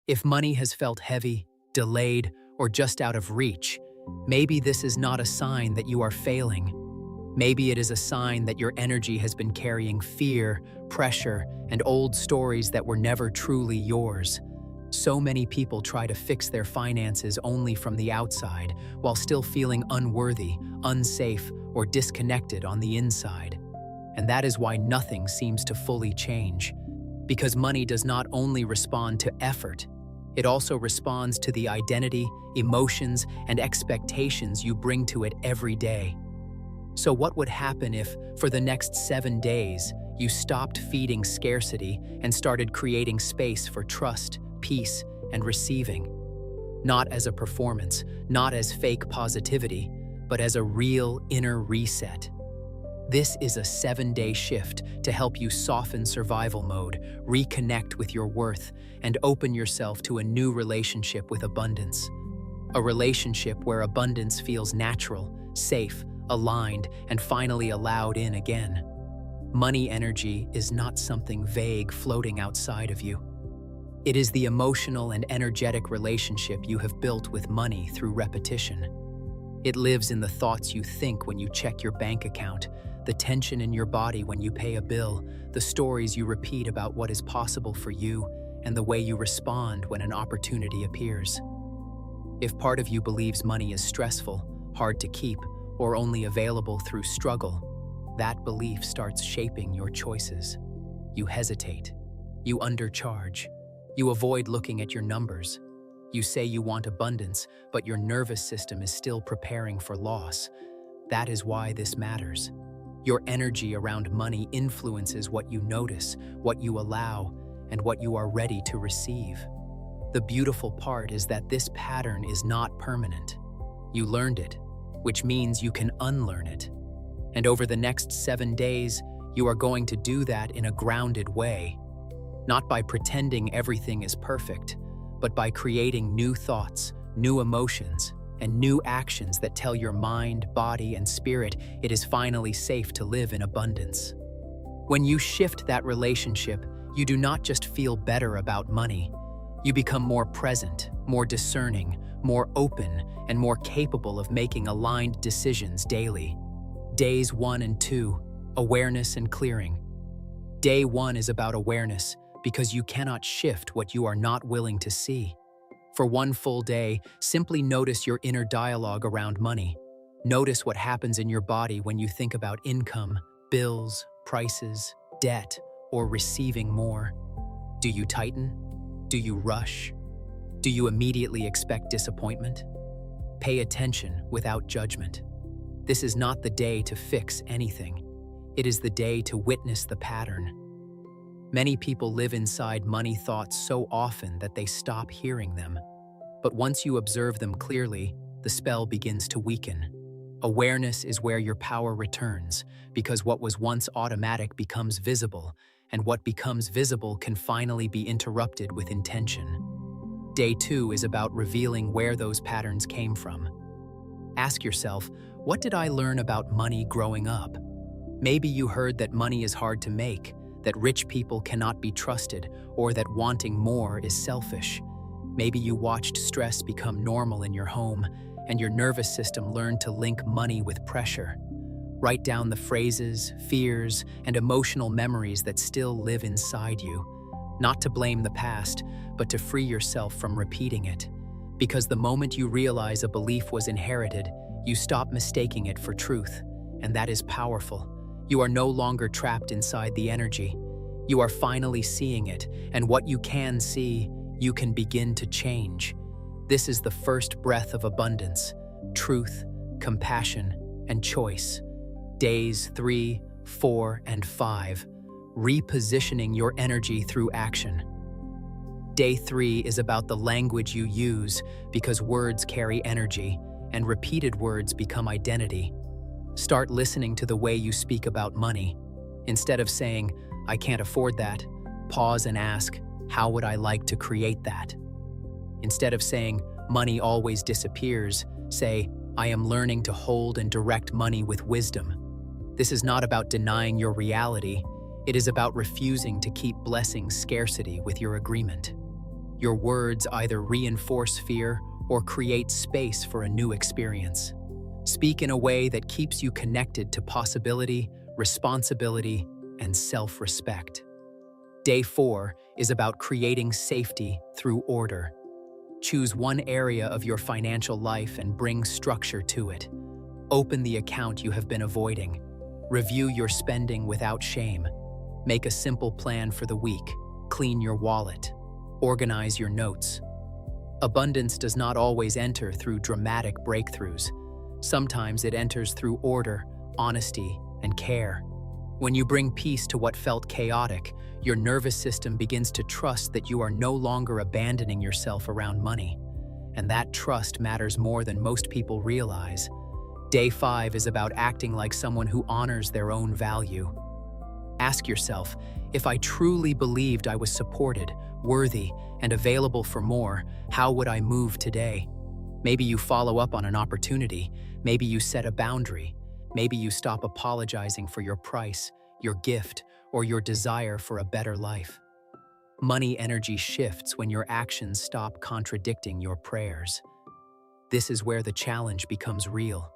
If money has felt heavy, delayed, or just out of reach, maybe this is not a sign that you are failing. Maybe it is a sign that your energy has been carrying fear, pressure, and old stories that were never truly yours. So many people try to fix their finances only from the outside, while still feeling unworthy, unsafe, or disconnected on the inside. And that is why nothing seems to fully change. Because money does not only respond to effort, it also responds to the identity, emotions, and expectations you bring to it every day. So what would happen if, for the next 7 days, you stopped feeding scarcity and started creating space for trust, peace, and receiving? Not as a performance, not as fake positivity, but as a real inner reset. This is a 7-day shift to help you soften survival mode, reconnect with your worth, and open yourself to a new relationship with abundance. A relationship where abundance feels natural, safe, aligned, and finally allowed in again. Money energy is not something vague floating outside of you. It is the emotional and energetic relationship you have built with money through repetition. It lives in the thoughts you think when you check your bank account, the tension in your body when you pay a bill, the stories you repeat about what is possible for you, and the way you respond when an opportunity appears. If part of you believes money is stressful, hard to keep, or only available through struggle, that belief starts shaping your choices. You hesitate. You undercharge. You avoid looking at your numbers. You say you want abundance, but your nervous system is still preparing for loss. That is why this matters. Your energy around money influences what you notice, what you allow, and what you are ready to receive. The beautiful part is that this pattern is not permanent. You learned it, which means you can unlearn it. And over the next 7 days, you are going to do that in a grounded way. Not by pretending everything is perfect, but by creating new thoughts, new emotions, and new actions that tell your mind, body, and spirit it is finally safe to live in abundance. When you shift that relationship, you do not just feel better about money. You become more present, more discerning, more open, and more capable of making aligned decisions daily. Days 1 and 2, awareness and clearing. Day 1 is about awareness, because you cannot shift what you are not willing to see. For one full day, simply notice your inner dialogue around money. Notice what happens in your body when you think about income, bills, prices, debt, or receiving more. Do you tighten? Do you rush? Do you immediately expect disappointment? Pay attention without judgment. This is not the day to fix anything. It is the day to witness the pattern. Many people live inside money thoughts so often that they stop hearing them. But once you observe them clearly, the spell begins to weaken. Awareness is where your power returns, because what was once automatic becomes visible, and what becomes visible can finally be interrupted with intention. Day 2 is about revealing where those patterns came from. Ask yourself, what did I learn about money growing up? Maybe you heard that money is hard to make, that rich people cannot be trusted, or that wanting more is selfish. Maybe you watched stress become normal in your home, and your nervous system learned to link money with pressure. Write down the phrases, fears, and emotional memories that still live inside you. Not to blame the past, but to free yourself from repeating it. Because the moment you realize a belief was inherited, you stop mistaking it for truth, and that is powerful. You are no longer trapped inside the energy. You are finally seeing it, and what you can see, you can begin to change. This is the first breath of abundance, truth, compassion, and choice. Days 3, 4, and 5, repositioning your energy through action. Day 3 is about the language you use, because words carry energy, and repeated words become identity. Start listening to the way you speak about money. Instead of saying, "I can't afford that," pause and ask, "How would I like to create that?" Instead of saying, "Money always disappears," say, "I am learning to hold and direct money with wisdom." This is not about denying your reality. It is about refusing to keep blessing scarcity with your agreement. Your words either reinforce fear or create space for a new experience. Speak in a way that keeps you connected to possibility, responsibility, and self-respect. Day 4 is about creating safety through order. Choose one area of your financial life and bring structure to it. Open the account you have been avoiding. Review your spending without shame. Make a simple plan for the week. Clean your wallet. Organize your notes. Abundance does not always enter through dramatic breakthroughs. Sometimes it enters through order, honesty, and care. When you bring peace to what felt chaotic, your nervous system begins to trust that you are no longer abandoning yourself around money. And that trust matters more than most people realize. Day 5 is about acting like someone who honors their own value. Ask yourself, if I truly believed I was supported, worthy, and available for more, how would I move today? Maybe you follow up on an opportunity. Maybe you set a boundary. Maybe you stop apologizing for your price, your gift, or your desire for a better life. Money energy shifts when your actions stop contradicting your prayers. This is where the challenge becomes real.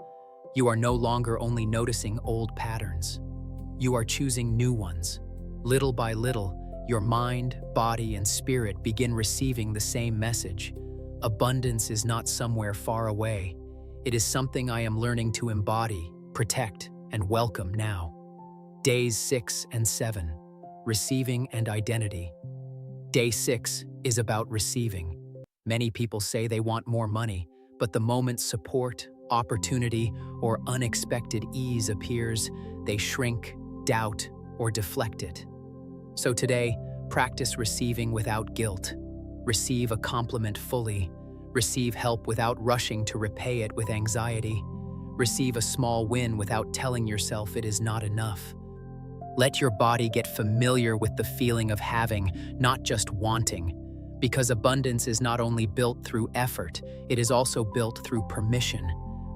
You are no longer only noticing old patterns. You are choosing new ones. Little by little, your mind, body, and spirit begin receiving the same message. Abundance is not somewhere far away. It is something I am learning to embody, protect, and welcome now. Days 6 and 7, receiving and identity. Day 6 is about receiving. Many people say they want more money, but the moment support, opportunity, or unexpected ease appears, they shrink, doubt, or deflect it. So today, practice receiving without guilt. Receive a compliment fully. Receive help without rushing to repay it with anxiety. Receive a small win without telling yourself it is not enough. Let your body get familiar with the feeling of having, not just wanting. Because abundance is not only built through effort, it is also built through permission.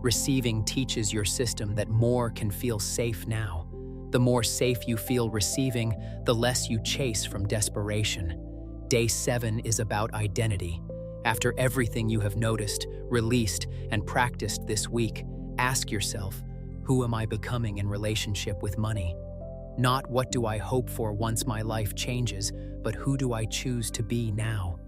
Receiving teaches your system that more can feel safe now. The more safe you feel receiving, the less you chase from desperation. Day 7 is about identity. After everything you have noticed, released, and practiced this week, ask yourself, who am I becoming in relationship with money? Not what do I hope for once my life changes, but who do I choose to be now?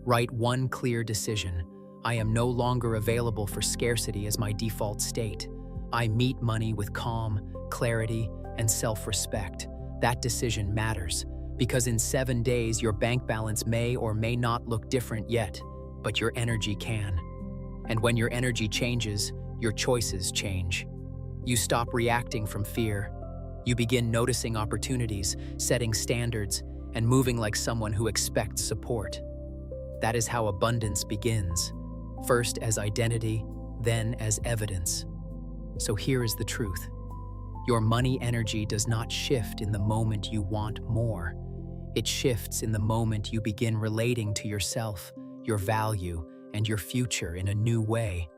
Write one clear decision. I am no longer available for scarcity as my default state. I meet money with calm, clarity, and self-respect. That decision matters, because in 7 days your bank balance may or may not look different yet, but your energy can. And when your energy changes, your choices change. You stop reacting from fear. You begin noticing opportunities, setting standards, and moving like someone who expects support. That is how abundance begins. First as identity, then as evidence. So here is the truth. Your money energy does not shift in the moment you want more. It shifts in the moment you begin relating to yourself, your value, and your future in a new way.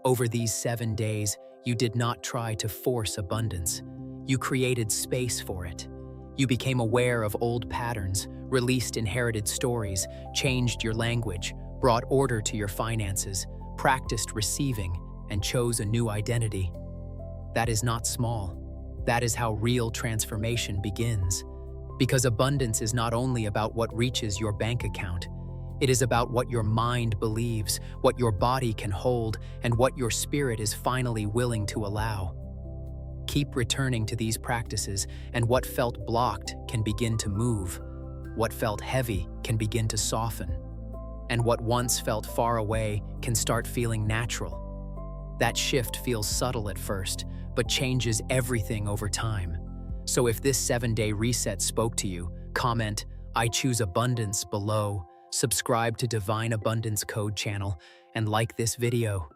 Over these 7 days, you did not try to force abundance. You created space for it. You became aware of old patterns, released inherited stories, changed your language, brought order to your finances, practiced receiving, and chose a new identity. That is not small. That is how real transformation begins. Because abundance is not only about what reaches your bank account. It is about what your mind believes, what your body can hold, and what your spirit is finally willing to allow. Keep returning to these practices, and what felt blocked can begin to move. What felt heavy can begin to soften. And what once felt far away can start feeling natural. That shift feels subtle at first, but changes everything over time. So if this 7-day reset spoke to you, comment, "I choose abundance" below, subscribe to Divine Abundance Code channel, and like this video.